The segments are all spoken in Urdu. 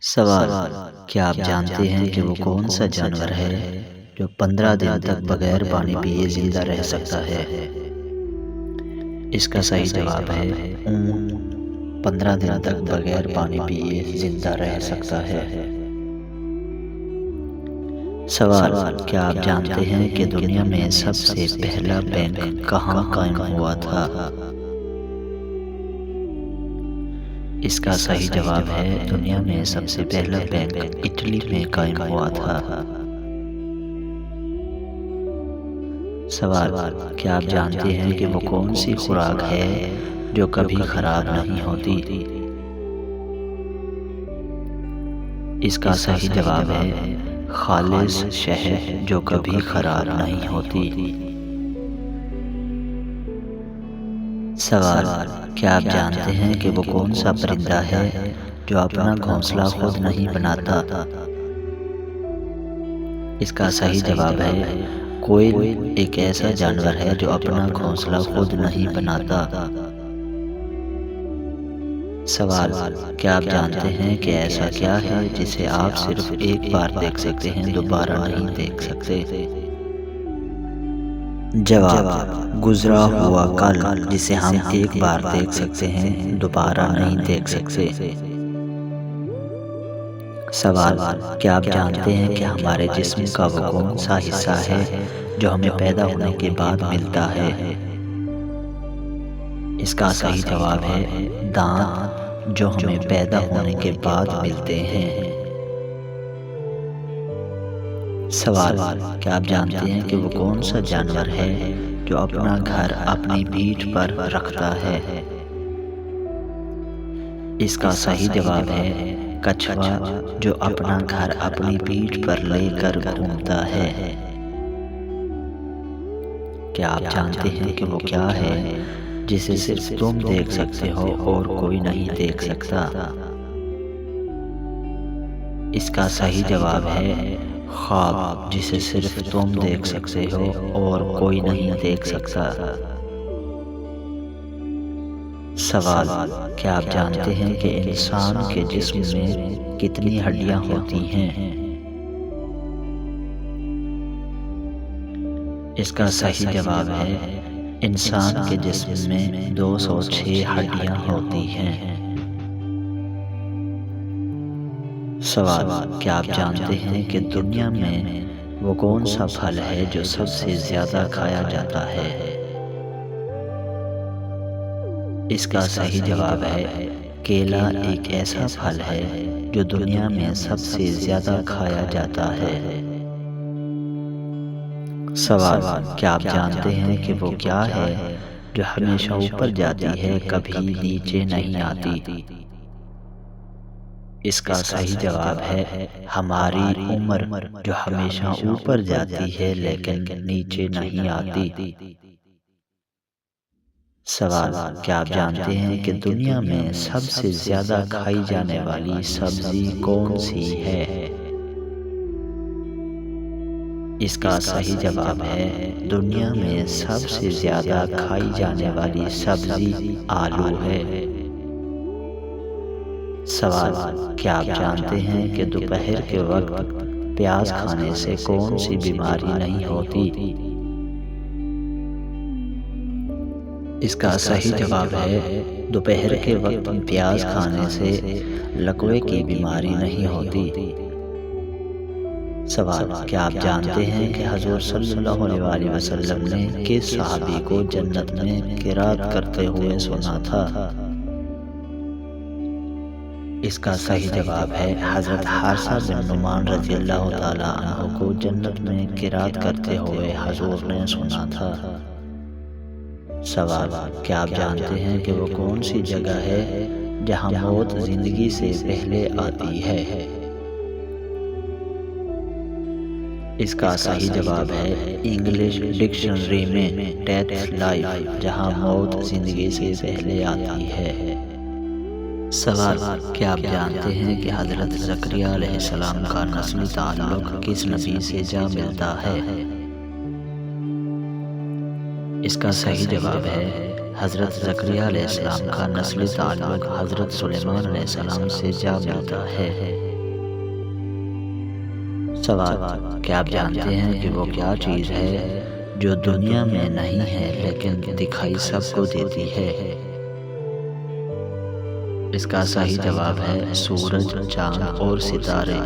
سوال: کیا آپ جانتے ہیں کہ وہ کون سا جانور ہے جو 15 دن تک بغیر پانی پیے زندہ رہ سکتا ہے؟ اس کا صحیح جواب ہے اونٹ 15 دن تک بغیر پانی پیے زندہ رہ سکتا ہے۔ سوال: کیا آپ جانتے ہیں کہ دنیا میں سب سے پہلا بینک کہاں قائم ہوا تھا؟ اس کا صحیح جواب ہے دنیا میں سب سے پہلا بینک اٹلی میں قائم ہوا تھا۔ سوال: کیا آپ جانتے ہیں کہ وہ کون سی خوراک ہے جو کبھی خراب نہیں ہوتی؟ اس کا صحیح جواب ہے خالص شہد جو کبھی خراب نہیں ہوتی۔ سوال: کیا آپ جانتے ہیں کہ وہ کون سا پرندہ ہے جو اپنا گھونسلہ خود نہیں بناتا؟ اس کا صحیح جواب ہے کوئل ایک ایسا جانور ہے جو اپنا گھونسلہ خود نہیں بناتا۔ سوال: کیا آپ جانتے ہیں کہ ایسا کیا ہے جسے آپ صرف ایک بار دیکھ سکتے ہیں، دوبارہ نہیں دیکھ سکتے؟ جواب: گزرا ہوا کل، جسے ہم ایک بار دیکھ سکتے ہیں، دوبارہ نہیں دیکھ سکتے۔ سوال: کیا آپ جانتے ہیں کہ ہمارے جسم کا وہ کون سا حصہ ہے جو ہمیں پیدا ہونے کے بعد ملتا ہے؟ اس کا صحیح جواب ہے دانت، جو ہمیں پیدا ہونے کے بعد ملتے ہیں۔ سوال: کیا آپ جانتے ہیں کہ وہ کون سا جانور ہے جو اپنا گھر اپنی پیٹھ پر رکھتا ہے؟ اس کا صحیح جواب ہے کچھوا، جو اپنا گھر اپنی پیٹھ پر لے کر گھومتا ہے۔ کیا آپ جانتے ہیں کہ وہ کیا ہے جسے صرف تم دیکھ سکتے ہو اور کوئی نہیں دیکھ سکتا؟ اس کا صحیح جواب ہے خواب، جسے صرف تم دیکھ سکتے ہو اور کوئی نہیں دیکھ سکتا۔ سوال: کیا آپ جانتے ہیں کہ انسان کے جسم میں کتنی ہڈیاں ہوتی ہیں؟ اس کا صحیح جواب ہے انسان کے جسم میں 206 ہڈیاں ہوتی ہیں۔ سوال: کیا آپ جانتے ہیں کہ دنیا میں وہ کون سا پھل ہے جو سب سے زیادہ کھایا جاتا ہے؟ اس کا صحیح جواب ہے کیلا ایک ایسا پھل ہے جو دنیا میں سب سے زیادہ کھایا جاتا ہے۔ سوال: کیا آپ جانتے ہیں کہ وہ کیا ہے جو ہمیشہ اوپر جاتی ہے، کبھی نیچے نہیں آتی؟ اس کا صحیح جواب ہے ہماری عمر، جو ہمیشہ اوپر جاتی ہے لیکن نیچے نہیں آتی۔ سوال: کیا آپ جانتے ہیں کہ دنیا میں سب سے زیادہ کھائی جانے والی سبزی کون سی ہے؟ اس کا صحیح جواب ہے دنیا میں سب سے زیادہ کھائی جانے والی سبزی آلو ہے۔ سوال: کیا آپ جانتے ہیں کہ دوپہر کے وقت پیاز کھانے سے کون سی بیماری نہیں ہوتی؟ اس کا صحیح جواب ہے دوپہر کے وقت پیاز کھانے سے لکوے کی بیماری نہیں ہوتی۔ سوال: کیا آپ جانتے ہیں کہ حضور صلی اللہ علیہ وسلم نے کس صحابی کو جنت میں قرات کرتے ہوئے سنا تھا؟ اس کا صحیح جواب ہے حضرت حارثہ بن نعمان رضی اللہ تعالیٰ عنہ کو جنت میں قرات کرتے ہوئے حضور نے سنا تھا۔ سوال: کیا آپ جانتے ہیں کہ وہ کون سی جگہ ہے جہاں موت زندگی سے پہلے آتی ہے؟ اس کا صحیح جواب ہے انگلش ڈکشنری میں ڈیتھ لائف، جہاں موت زندگی سے پہلے آتی ہے۔ سوال: کیا آپ جانتے ہیں کہ حضرت زکریا علیہ السلام کا نسلی تعلق کس نبی سے جا ملتا ہے؟ اس کا صحیح جواب ہے حضرت زکریا علیہ السلام کا نسلی تعلق حضرت سلیمان علیہ السلام سے جا ملتا ہے۔ سوال: کیا آپ جانتے ہیں کہ وہ کیا چیز ہے جو دنیا میں نہیں ہے لیکن دکھائی سب کو دیتی ہے؟ اس کا صحیح جواب ہے سورج، چاند اور ستارے،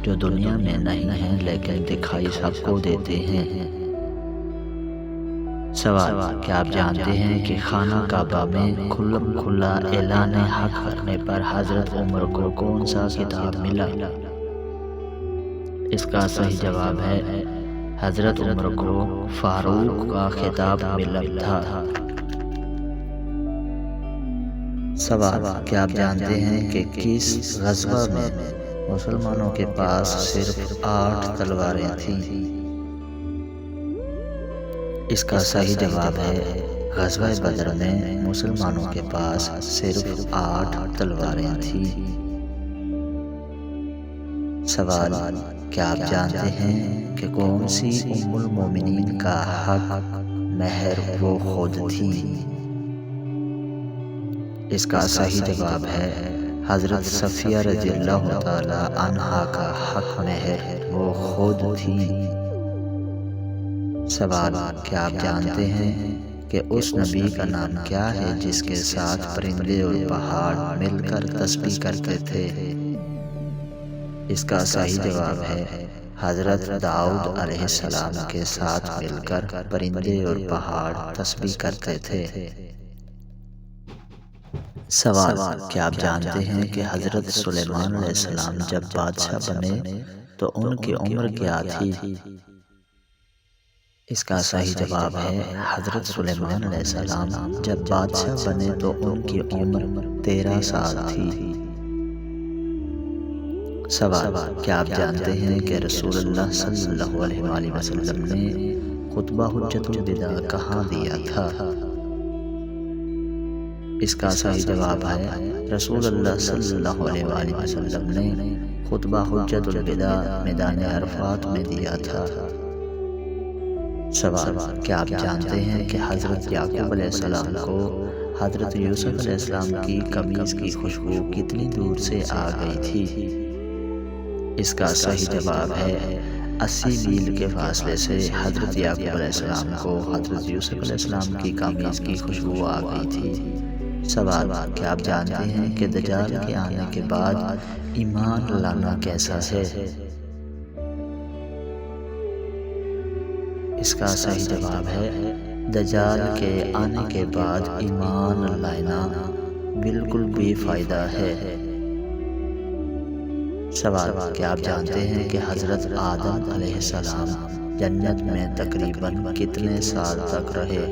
جو دنیا میں نہیں ہیں لیکن دکھائی سب کو دیتے ہیں۔ سوال: کیا آپ جانتے ہیں کہ خانہ کعبہ میں کھلم کھلا اعلان حق کرنے پر حضرت عمر کو کون سا خطاب ملا؟ اس کا صحیح جواب ہے حضرت عمر کو فاروق کا خطاب ملا تھا۔ سوال: کیا آپ جانتے ہیں کہ کس غزوہ میں مسلمانوں کے پاس صرف 8 تلواریں تھیں؟ اس کا صحیح جواب ہے غزوہ بدر میں مسلمانوں کے پاس صرف 8 تلواریں تھیں۔ سوال: کیا آپ جانتے ہیں کہ کون سی ام المومنین کا حق مہر وہ خود تھیں؟ اس کا صحیح جواب ہے حضرت صفیہ رضی اللہ تعالی عنہا کا حق مہر وہ خود تھیں۔ سوال: کیا آپ جانتے ہیں کہ اس نبی کا نام کیا ہے جس کے ساتھ پرندے اور پہاڑ مل کر تسبیح کرتے تھے؟ اس کا صحیح جواب ہے حضرت داؤد علیہ السلام کے ساتھ مل کر پرندے اور پہاڑ تسبیح کرتے تھے۔ سوال: کیا آپ جانتے ہیں کہ حضرت سلیمان علیہ السلام جب بادشاہ بنے تو ان کی عمر کیا تھی؟ اس کا صحیح جواب ہے حضرت سلیمان علیہ السلام جب بادشاہ بنے تو ان کی عمر 13 سال تھی۔ سوال: کیا آپ جانتے ہیں کہ رسول اللہ صلی اللہ علیہ وآلہ وسلم نے خطبہ حجۃ الوداع کہاں دیا تھا؟ اس کا صحیح جواب ہے رسول اللہ صلی اللہ علیہ وآلہ وسلم نے خطبہ حجۃ الوداع میدان عرفات میں دیا تھا۔ سوال: کیا آپ جانتے ہیں کہ حضرت یعقوب علیہ السلام کو حضرت یوسف علیہ السلام کی قمیص کی خوشبو کتنی دور سے آ گئی تھی؟ اس کا صحیح جواب ہے 80 میل کے فاصلے سے حضرت یعقوب علیہ السلام کو حضرت یوسف علیہ السلام کی قمیص کی خوشبو آ گئی تھی۔ سوال: کیا آپ جانتے ہیں کہ دجال کے آنے کے بعد ایمان لانا کیسا ہے؟ اس کا صحیح جواب ہے دجال کے آنے کے بعد ایمان لانا بالکل بے فائدہ ہے۔ سوال: کیا آپ جانتے ہیں کہ حضرت آدم علیہ السلام جنت میں تقریباً کتنے سال تک رہے؟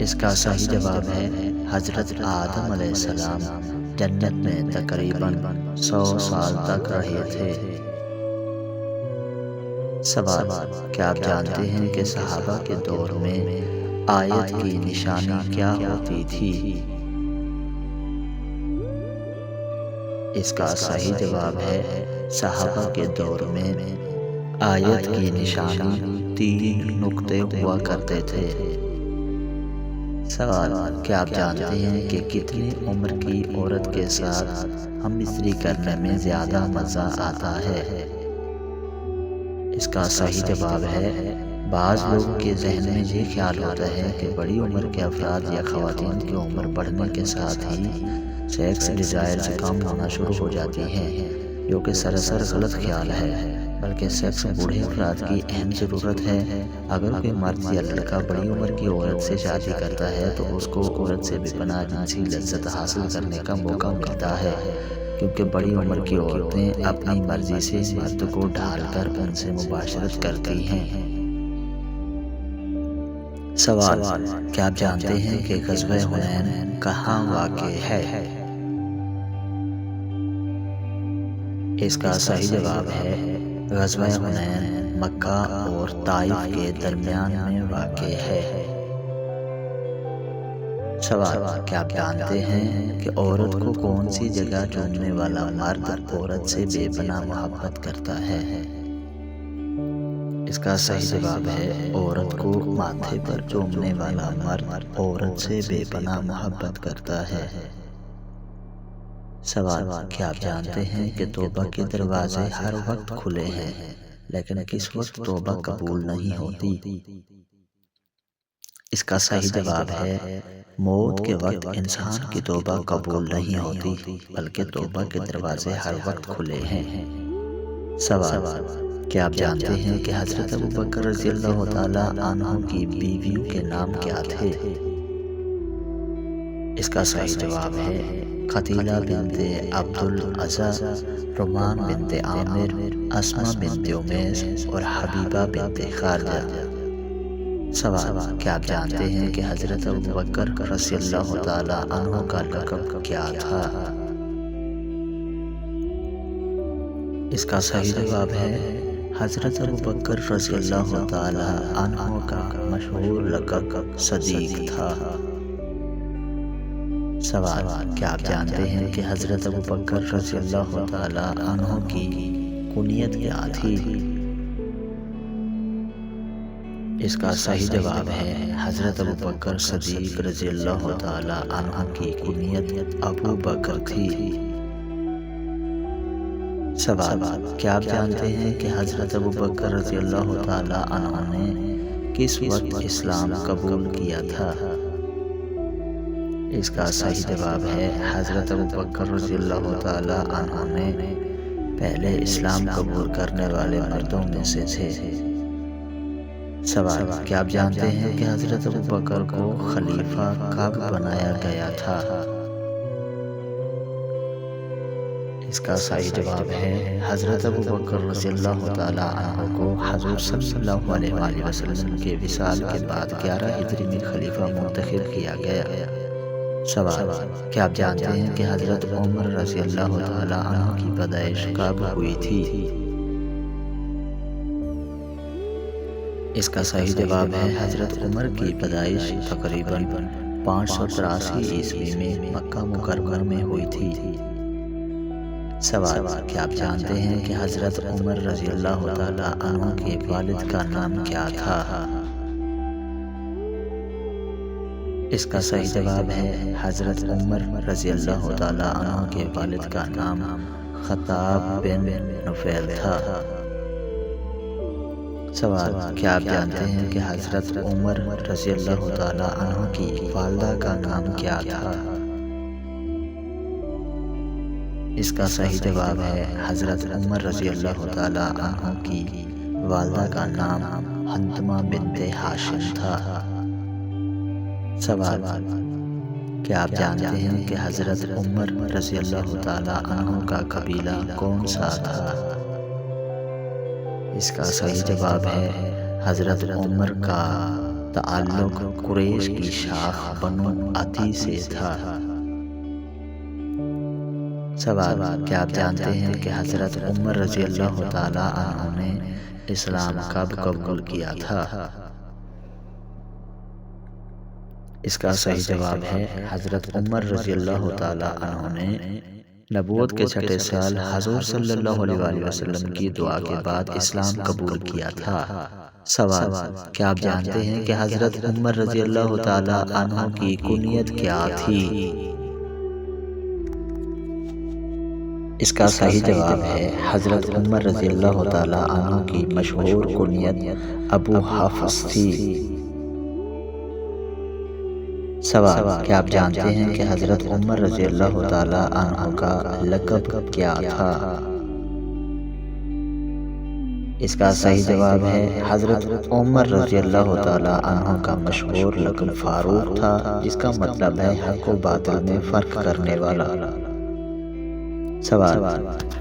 اس کا صحیح جواب ہے حضرت آدم علیہ السلام جنت میں تقریباً 100 سال تک رہے تھے۔ سوال: کیا آپ جانتے ہیں کہ صحابہ کے دور میں آیت کی نشانی کیا ہوتی تھی؟ اس کا صحیح جواب ہے صحابہ کے دور میں آیت کی نشانی 3 نقطے ہوا کرتے تھے۔ سوال: کیا آپ جانتے ہیں کہ کتنی عمر کی عورت کے ساتھ ہم استری کرنے میں زیادہ مزہ آتا ہے؟ اس کا صحیح جواب ہے بعض لوگوں کے ذہن میں یہ خیال ہوتا ہے کہ بڑی عمر کے افراد یا خواتین کی عمر بڑھنے کے ساتھ ہی سیکس ڈیزائرز کم ہونا شروع ہو جاتی ہیں، جو کہ سراسر غلط خیال ہے، بلکہ سیکس بوڑھے افراد کی اہم ضرورت ہے۔ اگر کوئی مرد یا لڑکا بڑی عمر کی عورت سے شادی کرتا ہے تو اس کو عورت سے بے پناہ جنسی لذت حاصل کرنے کا موقع ملتا ہے، کیونکہ بڑی عمر کی عورتیں اپنی مرضی سے مرد کو ڈھال کر ان سے مباشرت کرتی ہیں۔ سوال: کیا آپ جانتے ہیں کہ غزوہ حنین کہاں واقع ہے؟ اس کا صحیح جواب ہے غزوہ حنین مکہ اور طائف کے درمیان میں واقع ہے۔ سوال: کیا آپ جانتے ہیں کہ عورت کو کون سی جگہ چومنے والا مرد عورت سے بے پناہ محبت کرتا ہے؟ اس کا صحیح جواب ہے عورت کو ماتھے پر چومنے والا مرد عورت سے بے پناہ محبت کرتا ہے۔ سوال: کیا آپ جانتے ہیں کہ توبہ کے دروازے ہر وقت کھلے ہیں، لیکن کس وقت توبہ قبول نہیں ہوتی؟ اس کا صحیح جواب ہے موت کے وقت انسان کی توبہ قبول نہیں ہوتی، بلکہ توبہ کے دروازے ہر وقت کھلے ہیں۔ سوال: کیا آپ جانتے ہیں کہ حضرت ابوبکر رضی اللہ تعالیٰ عنہ کی بیویوں کے نام کیا تھے؟ اس کا صحیح جواب ہے قتیلہ بنت عبد العزا، رومان بنت عامر، اسماء بنت امیس اور حبیبہ بنت خارجہ۔ سوال: کیا آپ جانتے ہیں کہ حضرت ابوبکر رضی اللہ تعالیٰ عنہ کا لقب کیا تھا؟ اس کا صحیح جواب ہے حضرت ابوبکر رضی اللہ تعالیٰ عنہ کا مشہور لقب صدیق تھا۔ سوال: کیا آپ جانتے ہیں کہ حضرت ابوبکر رضی اللہ تعالیٰ عنہ کی کنیت کیا تھی؟ اس کا صحیح جواب ہے حضرت ابوبکر صدیق رضی اللہ تعالیٰ عنہ کی کنیت ابو بکر تھی۔ سوال: کیا آپ جانتے ہیں کہ حضرت ابوبکر رضی اللہ تعالیٰ عنہ نے کس وقت اسلام قبول کیا تھا؟ اس کا صحیح جواب ہے حضرت ابوبکر رضی اللہ تعالیٰ عنہ نے پہلے اسلام قبول کرنے والے مردوں میں سے تھے۔ سوال: کیا آپ جانتے ہیں کہ حضرت ابوبکر کو خلیفہ کب بنایا گیا تھا؟ اس کا صحیح جواب ہے حضرت ابوبکر رضی اللہ تعالیٰ عنہ کو حضور صلی اللہ علیہ وسلم کے وصال کے بعد 11 ہجری میں خلیفہ منتخب کیا گیا۔ سوال: کیا آپ جانتے ہیں کہ حضرت عمر رضی اللہ تعالیٰ عنہ کی پیدائش کب ہوئی تھی؟ اس کا صحیح جواب ہے حضرت عمر کی پیدائش تقریباً 583 عیسوی میں مکہ مکرمہ میں ہوئی تھی۔ سوال: کیا آپ جانتے ہیں کہ حضرت عمر رضی اللہ تعالیٰ عنہ کے والد کا نام کیا تھا؟ اس کا صحیح جواب ہے حضرت عمر رضی اللہ تعالیٰ عنہ کے والد کا نام خطاب بن نفیل تھا۔ سوال: کیا آپ جانتے ہیں کہ حضرت عمر رضی اللہ تعالیٰ عنہ کی والدہ کا نام کیا تھا؟ اس کا صحیح جواب ہے حضرت عمر رضی اللہ تعالیٰ عنہ کی والدہ کا نام حنتمہ بنت ہاشم تھا۔ سوال: کیا آپ جانتے ہیں کہ حضرت عمر رضی اللہ تعالیٰ عنہ کا قبیلہ کون سا تھا؟ اس کا صحیح جواب ہے حضرت عمر کا تعلق قریش کی شاخ بنو عدی سے تھا۔ سوال: کیا آپ جانتے ہیں کہ حضرت عمر رضی اللہ تعالیٰ عنہ نے اسلام کب قبول کیا تھا؟ اس کا صحیح جواب ہے حضرت عمر رضی اللہ تعالیٰ عنہ نے نبوت کے 6 سال حضور صلی اللہ علیہ وسلم کی دعا کے بعد اسلام قبول کیا تھا۔ سوال: کیا آپ جانتے ہیں کہ حضرت عمر رضی اللہ تعالیٰ عنہ کی کنیت کیا تھی؟ اس کا صحیح جواب ہے حضرت عمر رضی اللہ تعالیٰ عنہ کی مشہور کنیت ابو حفص تھی۔ سوال: کیا آپ جانتے ہیں کہ حضرت عمر رضی اللہ تعالیٰ عنہ کا لقب کیا تھا؟ اس کا صحیح جواب ہے حضرت عمر رضی اللہ تعالیٰ عنہ کا مشہور لقب فاروق تھا، جس کا مطلب ہے حق و باطل میں فرق کرنے والا۔ سوال: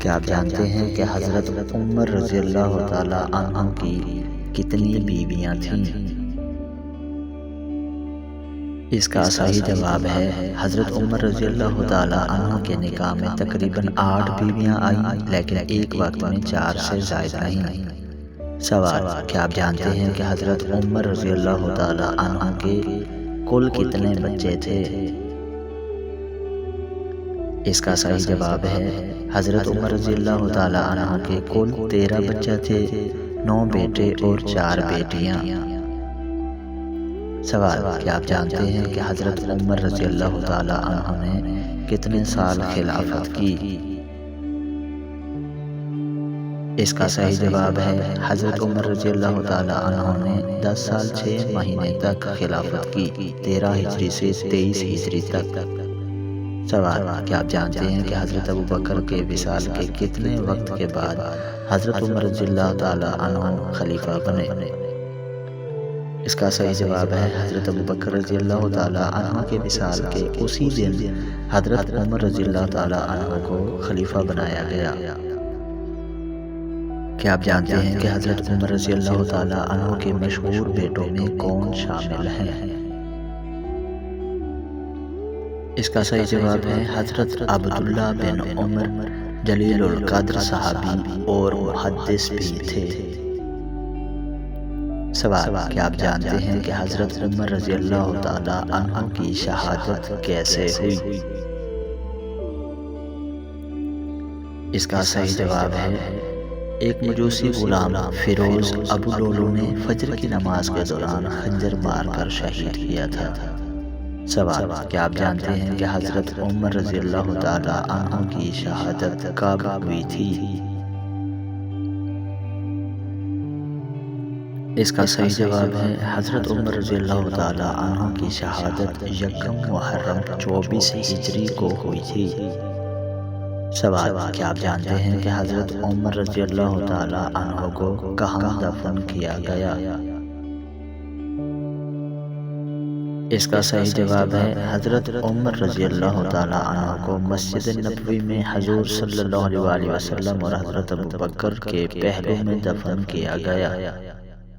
کیا آپ جانتے ہیں کہ حضرت عمر رضی اللہ تعالیٰ عنہ کی کتنی بیویاں تھیں؟ اس کا صحیح جواب ہے حضرت عمر رضی اللہ تعالیٰ عنہ کے نکاح میں تقریباً 8 بیویاں آئیں، لیکن ایک وقت میں 4 سے زائد نہیں۔ سوال: کیا آپ جانتے ہیں کہ حضرت عمر رضی اللہ تعالیٰ عنہ کے کل کتنے بچے تھے؟ اس کا صحیح جواب ہے حضرت عمر رضی اللہ تعالیٰ عنہ کے کل 13 بچے تھے، 9 بیٹے اور 4 بیٹیاں۔ سوال: کیا آپ جانتے ہیں کہ حضرت عمر رضی اللہ تعالیٰ عنہ نے کتنے سال خلافت کی؟ اس کا صحیح جواب ہے حضرت عمر رضی اللہ تعالیٰ عنہ نے 10 سال 6 مہینے تک خلافت کی، 13 ہجری سے 23 ہجری تک۔ سوال: کیا آپ جانتے ہیں کہ حضرت ابوبکر کے وصال کے کتنے وقت کے بعد حضرت عمر رضی اللہ تعالیٰ عنہ خلیفہ بنے؟ اس کا صحیح جواب ہے حضرت ابوبکر رضی اللہ تعالیٰ عنہ کے وصال کے اسی دن حضرت عمر رضی اللہ تعالیٰ عنہ کو خلیفہ بنایا گیا۔ کیا آپ جانتے ہیں کہ حضرت عمر رضی اللہ تعالیٰ عنہ کے مشہور بیٹوں میں کون شامل ہیں؟ اس کا صحیح جواب ہے حضرت عبداللہ بن عمر، جلیل القدر صحابی اور محدث بھی تھے۔ سوال: کیا آپ جانتے ہیں کہ حضرت عمر رضی اللہ تعالیٰ عنہ کی شہادت کیسے ہوئی؟ اس کا صحیح جواب ہے ایک مجوسی غلام فیروز ابو لولو نے فجر کی نماز کے دوران خنجر مار کر شہید کیا تھا۔ سوال: کیا آپ جانتے ہیں کہ حضرت عمر رضی اللہ تعالیٰ عنہ کی شہادت کب ہوئی تھی؟ اس کا صحیح جواب ہے حضرت عمر رضی اللہ تعالیٰ عنہ کی شہادت یکم محرم 24 ہجری کو ہوئی تھی۔ سوال: کیا آپ جانتے ہیں کہ حضرت عمر رضی اللہ تعالیٰ عنہ کو کہاں دفن کیا گیا؟ اس کا صحیح جواب ہے حضرت عمر رضی اللہ تعالیٰ عنہ کو مسجد نبوی میں حضور صلی اللہ علیہ وسلم اور حضرت ابوبکر کے پہلو میں دفن کیا گیا۔